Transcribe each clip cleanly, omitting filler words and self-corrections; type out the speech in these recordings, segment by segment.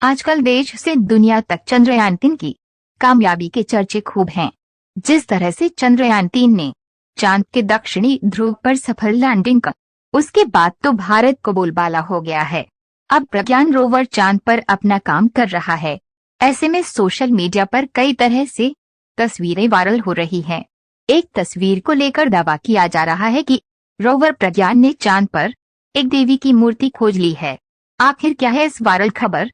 आजकल देश से दुनिया तक चंद्रयान-3 की कामयाबी के चर्चे खूब हैं। जिस तरह से चंद्रयान-3 ने चांद के दक्षिणी ध्रुव पर सफल लैंडिंग कर, उसके बाद तो भारत को बोलबाला हो गया है। अब प्रज्ञान रोवर चांद पर अपना काम कर रहा है। ऐसे में सोशल मीडिया पर कई तरह से तस्वीरें वायरल हो रही हैं। एक तस्वीर को लेकर दावा किया जा रहा है कि रोवर प्रज्ञान ने चांद पर एक देवी की मूर्ति खोज ली है। आखिर क्या है इस वायरल खबर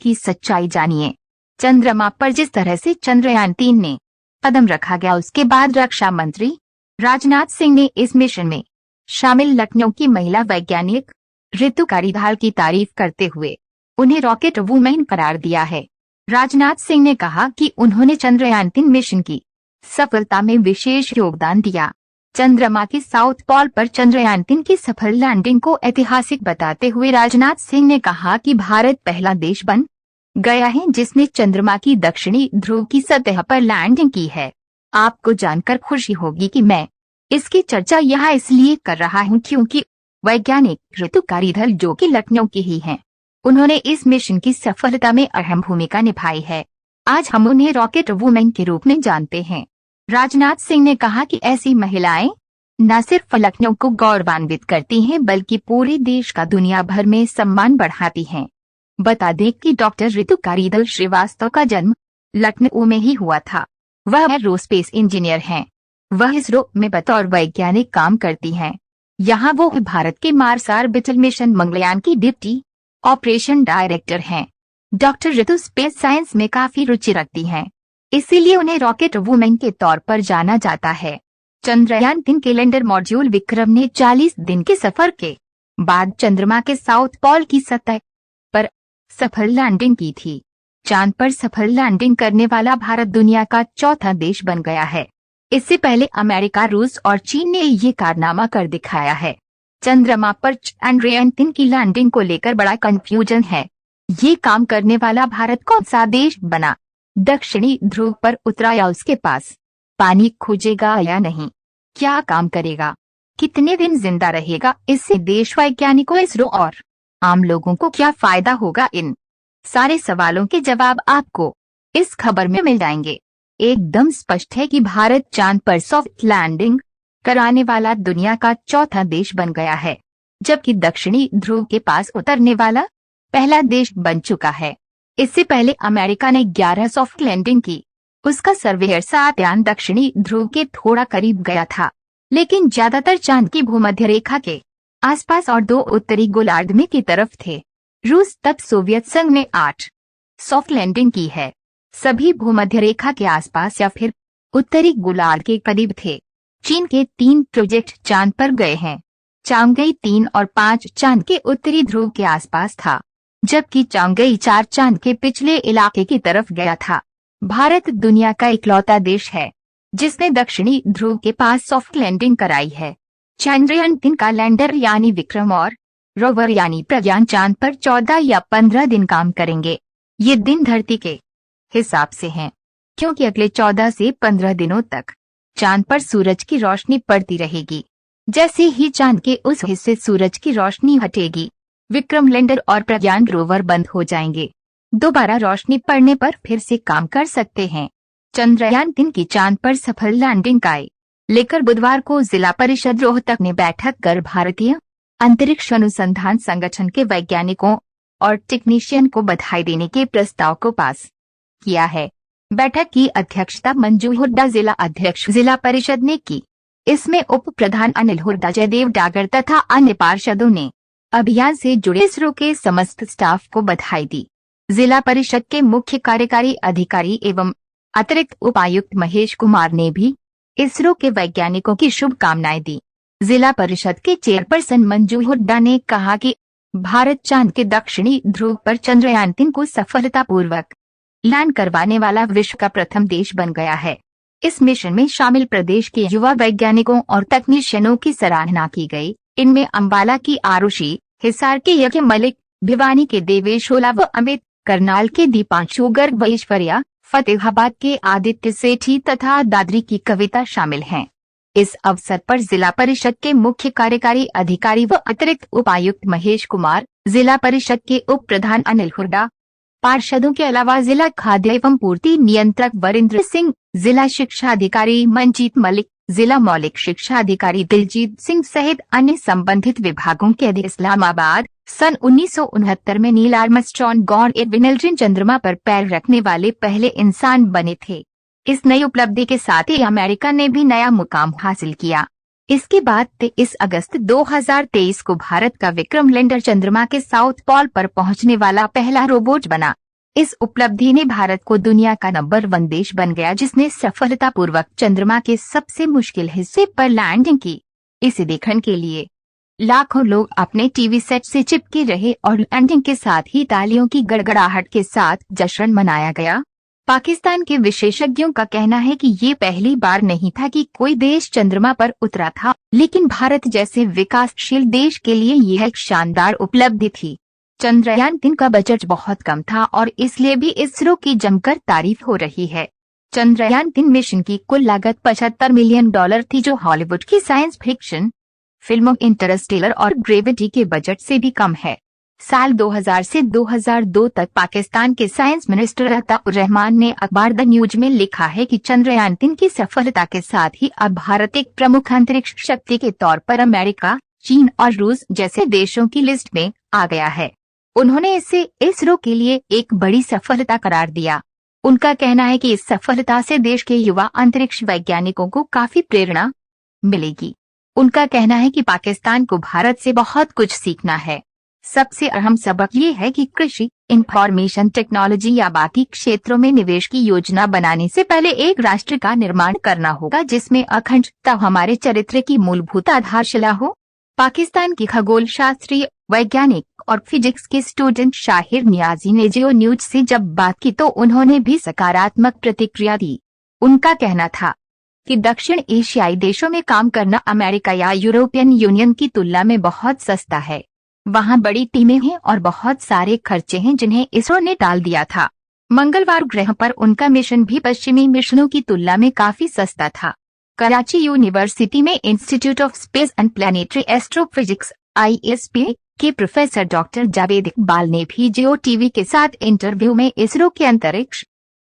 की सच्चाई, जानिए। चंद्रमा पर जिस तरह से चंद्रयान-3 ने कदम रखा गया, उसके बाद रक्षा मंत्री राजनाथ सिंह ने इस मिशन में शामिल लखनऊ की महिला वैज्ञानिक ऋतु कारीधाल की तारीफ करते हुए उन्हें रॉकेट वुमेन करार दिया है। राजनाथ सिंह ने कहा कि उन्होंने चंद्रयान-3 मिशन की सफलता में विशेष योगदान दिया। चंद्रमा के साउथ पोल पर चंद्रयान-3 की सफल लैंडिंग को ऐतिहासिक बताते हुए राजनाथ सिंह ने कहा कि भारत पहला देश बन गया है जिसने चंद्रमा की दक्षिणी ध्रुव की सतह पर लैंडिंग की है। आपको जानकर खुशी होगी कि मैं इसकी चर्चा यहाँ इसलिए कर रहा हूँ क्योंकि वैज्ञानिक ऋतु कारीधल, जो कि लखनऊ की ही हैं, उन्होंने इस मिशन की सफलता में अहम भूमिका निभाई है। आज हम उन्हें रॉकेट वुमेन के रूप में जानते हैं। राजनाथ सिंह ने कहा कि ऐसी महिलाएं न सिर्फ लखनऊ को गौरवान्वित करती हैं बल्कि पूरे देश का दुनिया भर में सम्मान बढ़ाती हैं। बता दें कि डॉक्टर ऋतु कारीधल श्रीवास्तव का जन्म लखनऊ में ही हुआ था। वह एरोस्पेस इंजीनियर हैं। वह इसरो में बतौर वैज्ञानिक काम करती हैं। यहाँ वो भारत के मार्स ऑर्बिटल मिशन मंगलयान की डिप्टी ऑपरेशन डायरेक्टर हैं। डॉक्टर ऋतु स्पेस साइंस में काफी रुचि रखती हैं, इसीलिए उन्हें रॉकेट वुमेन के तौर पर जाना जाता है। चंद्रयान-3 के लैंडर मॉड्यूल विक्रम ने 40 दिन के सफर के बाद चंद्रमा के साउथ पोल की सतह पर सफल लैंडिंग की थी। चांद पर सफल लैंडिंग करने वाला भारत दुनिया का चौथा देश बन गया है। इससे पहले अमेरिका, रूस और चीन ने ये कारनामा कर दिखाया है। चंद्रमा पर चंद्रयान-3 की लैंडिंग को लेकर बड़ा कंफ्यूजन है। ये काम करने वाला भारत कौन सा देश बना? दक्षिणी ध्रुव पर उतरा या उसके पास पानी खोजेगा या नहीं? क्या काम करेगा? कितने दिन जिंदा रहेगा? इससे देश वैज्ञानिकों, इसरो और आम लोगों को क्या फायदा होगा? इन सारे सवालों के जवाब आपको इस खबर में मिल जाएंगे। एकदम स्पष्ट है कि भारत चांद पर सॉफ्ट लैंडिंग कराने वाला दुनिया का चौथा देश बन गया है, जबकि दक्षिणी ध्रुव के पास उतरने वाला पहला देश बन चुका है। इससे पहले अमेरिका ने 11 सॉफ्ट लैंडिंग की। उसका सर्वेयर यान दक्षिणी ध्रुव के थोड़ा करीब गया था, लेकिन ज्यादातर चांद की भूमध्य रेखा के आसपास और 2 उत्तरी गोलार्ध में की तरफ थे। रूस तब सोवियत संघ ने 8 सॉफ्ट लैंडिंग की है। सभी भूमध्य रेखा के आसपास या फिर उत्तरी गोलार्ध के करीब थे। चीन के 3 प्रोजेक्ट चांद पर गए हैं। चांगई 3 और 5 चांद के उत्तरी ध्रुव के आसपास था, जबकि चांगई 4 चांद के पिछले इलाके की तरफ गया था। भारत दुनिया का इकलौता देश है जिसने दक्षिणी ध्रुव के पास सॉफ्ट लैंडिंग कराई है। चंद्रयान-3 का लैंडर यानी विक्रम और रोवर यानी प्रज्ञान चांद पर 14 या 15 दिन काम करेंगे। ये दिन धरती के हिसाब से हैं, क्योंकि अगले 14 से 15 दिनों तक चांद पर सूरज की रोशनी पड़ती रहेगी। जैसे ही चांद के उस हिस्से सूरज की रोशनी हटेगी, विक्रम लैंडर और प्रज्ञान रोवर बंद हो जाएंगे। दोबारा रोशनी पड़ने पर फिर से काम कर सकते हैं। चंद्रयान-3 की चांद पर सफल लैंडिंग का लेकर बुधवार को जिला परिषद रोहतक ने बैठक कर भारतीय अंतरिक्ष अनुसंधान संगठन के वैज्ञानिकों और टेक्नीशियन को बधाई देने के प्रस्ताव को पास किया है। बैठक की अध्यक्षता मंजू हुड्डा, जिला अध्यक्ष जिला परिषद ने की। इसमें उप प्रधान अनिल हुड्डा, जयदेव डागर तथा अन्य पार्षदों ने अभियान से जुड़े इसरो के समस्त स्टाफ को बधाई दी। जिला परिषद के मुख्य कार्यकारी अधिकारी एवं अतिरिक्त उपायुक्त महेश कुमार ने भी इसरो के वैज्ञानिकों की शुभकामनाएं दी। जिला परिषद के चेयरपर्सन मंजू हुड्डा ने कहा कि भारत चांद के दक्षिणी ध्रुव पर चंद्रयान-3 को सफलतापूर्वक लैंड करवाने वाला विश्व का प्रथम देश बन गया है। इस मिशन में शामिल प्रदेश के युवा वैज्ञानिकों और तकनीशियनों की सराहना की गई। इनमें अंबाला की आरुषि, हिसार के यज्ञ मलिक, भिवानी के देवेश ओला व अमित, करनाल के दीपांशु गर्ग व ऐश्वर्या, फतेहाबाद के आदित्य सेठी तथा दादरी की कविता शामिल हैं। इस अवसर पर जिला परिषद के मुख्य कार्यकारी अधिकारी व अतिरिक्त उपायुक्त महेश कुमार, जिला परिषद के उप प्रधान अनिल हुड्डा, पार्षदों के अलावा जिला खाद्य एवं पूर्ति नियंत्रक वरिंद्र सिंह, जिला शिक्षा अधिकारी मंजीत मलिक, जिला मौलिक शिक्षा अधिकारी दिलजीत सिंह सहित अन्य संबंधित विभागों के अधिकारी इस्लामाबाद सन 1969 में नील आर्मस्ट्रॉन्ग और एडविन एल्ड्रिन चंद्रमा पर पैर रखने वाले पहले इंसान बने थे। इस नई उपलब्धि के साथ ही अमेरिका ने भी नया मुकाम हासिल किया। इसके बाद 23 अगस्त 2023 को भारत का विक्रम लैंडर चंद्रमा के साउथ पोल पर पहुंचने वाला पहला रोबोट बना। इस उपलब्धि ने भारत को दुनिया का नंबर 1 देश बन गया जिसने सफलतापूर्वक चंद्रमा के सबसे मुश्किल हिस्से पर लैंडिंग की। इसे देखने के लिए लाखों लोग अपने टीवी सेट से चिपके रहे और लैंडिंग के साथ ही तालियों की गड़गड़ाहट के साथ जश्न मनाया गया। पाकिस्तान के विशेषज्ञों का कहना है कि ये पहली बार नहीं था कि कोई देश चंद्रमा पर उतरा था, लेकिन भारत जैसे विकासशील देश के लिए यह एक शानदार उपलब्धि थी। चंद्रयान-3 का बजट बहुत कम था और इसलिए भी इसरो की जमकर तारीफ हो रही है। चंद्रयान-3 मिशन की कुल लागत $75 मिलियन थी, जो हॉलीवुड की साइंस फिक्शन फिल्मों इंटरस्टेलर और ग्रेविटी के बजट से भी कम है। साल 2000 से 2002 तक पाकिस्तान के साइंस मिनिस्टर अताउर रहमान ने अखबार द न्यूज में लिखा है कि चंद्रयान-3 की सफलता के साथ ही अब भारत एक प्रमुख अंतरिक्ष शक्ति के तौर पर अमेरिका, चीन और रूस जैसे देशों की लिस्ट में आ गया है। उन्होंने इसे इसरो के लिए एक बड़ी सफलता करार दिया। उनका कहना है कि इस सफलता से देश के युवा अंतरिक्ष वैज्ञानिकों को काफी प्रेरणा मिलेगी। उनका कहना है कि पाकिस्तान को भारत से बहुत कुछ सीखना है। सबसे अहम सबक ये है कि कृषि, इंफॉर्मेशन टेक्नोलॉजी या बाकी क्षेत्रों में निवेश की योजना बनाने से पहले एक राष्ट्र का निर्माण करना होगा जिसमें अखंडता हमारे चरित्र की मूलभूत आधारशिला हो। पाकिस्तान की खगोल शास्त्री, वैज्ञानिक और फिजिक्स के स्टूडेंट शाहिर नियाजी ने जियो न्यूज से जब बात की तो उन्होंने भी सकारात्मक प्रतिक्रिया दी। उनका कहना था कि दक्षिण एशियाई देशों में काम करना अमेरिका या यूरोपियन यूनियन की तुलना में बहुत सस्ता है। वहाँ बड़ी टीमें हैं और बहुत सारे खर्चे हैं जिन्हें इसरो ने टाल दिया था। मंगलवार ग्रह पर उनका मिशन भी पश्चिमी मिशनों की तुलना में काफी सस्ता था। कराची यूनिवर्सिटी में institute of space and planetary astrophysics (ISP) के प्रोफेसर डॉक्टर जावेद इकबाल ने भी जियो टीवी के साथ इंटरव्यू में इसरो के अंतरिक्ष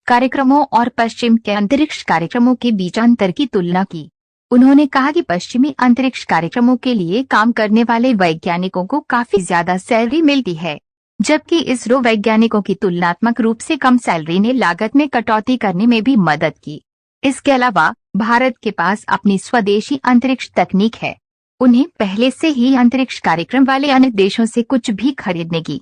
कार्यक्रमों और पश्चिम के अंतरिक्ष कार्यक्रमों के बीच अंतर की तुलना की। उन्होंने कहा कि पश्चिमी अंतरिक्ष कार्यक्रमों के लिए काम करने वाले वैज्ञानिकों को काफी ज्यादा सैलरी मिलती है, जबकि इसरो वैज्ञानिकों की तुलनात्मक रूप से कम सैलरी ने लागत में कटौती करने में भी मदद की। इसके अलावा भारत के पास अपनी स्वदेशी अंतरिक्ष तकनीक है। उन्हें पहले से ही अंतरिक्ष कार्यक्रम वाले अन्य देशों से कुछ भी खरीदने की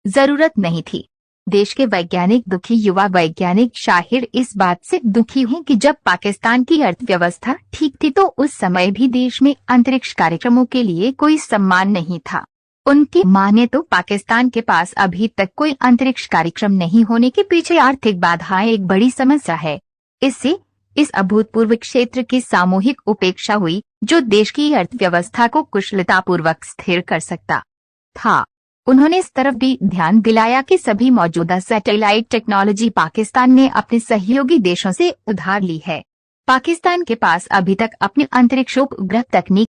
जरूरत नहीं थी। देश के वैज्ञानिक दुखी युवा वैज्ञानिक शाहिर इस बात से दुखी हैं कि जब पाकिस्तान की अर्थव्यवस्था ठीक थी तो उस समय भी देश में अंतरिक्ष कार्यक्रमों के लिए कोई सम्मान नहीं था। उनकी माने तो पाकिस्तान के पास अभी तक कोई अंतरिक्ष कार्यक्रम नहीं होने के पीछे आर्थिक बाधाएं एक बड़ी समस्या है। इससे इस अभूतपूर्व क्षेत्र की सामूहिक उपेक्षा हुई जो देश की अर्थव्यवस्था को कुशलतापूर्वक स्थिर कर सकता था। उन्होंने इस तरफ भी ध्यान दिलाया कि सभी मौजूदा सैटेलाइट टेक्नोलॉजी पाकिस्तान ने अपने सहयोगी देशों से उधार ली है। पाकिस्तान के पास अभी तक अपनी अंतरिक्ष उपग्रह तकनीक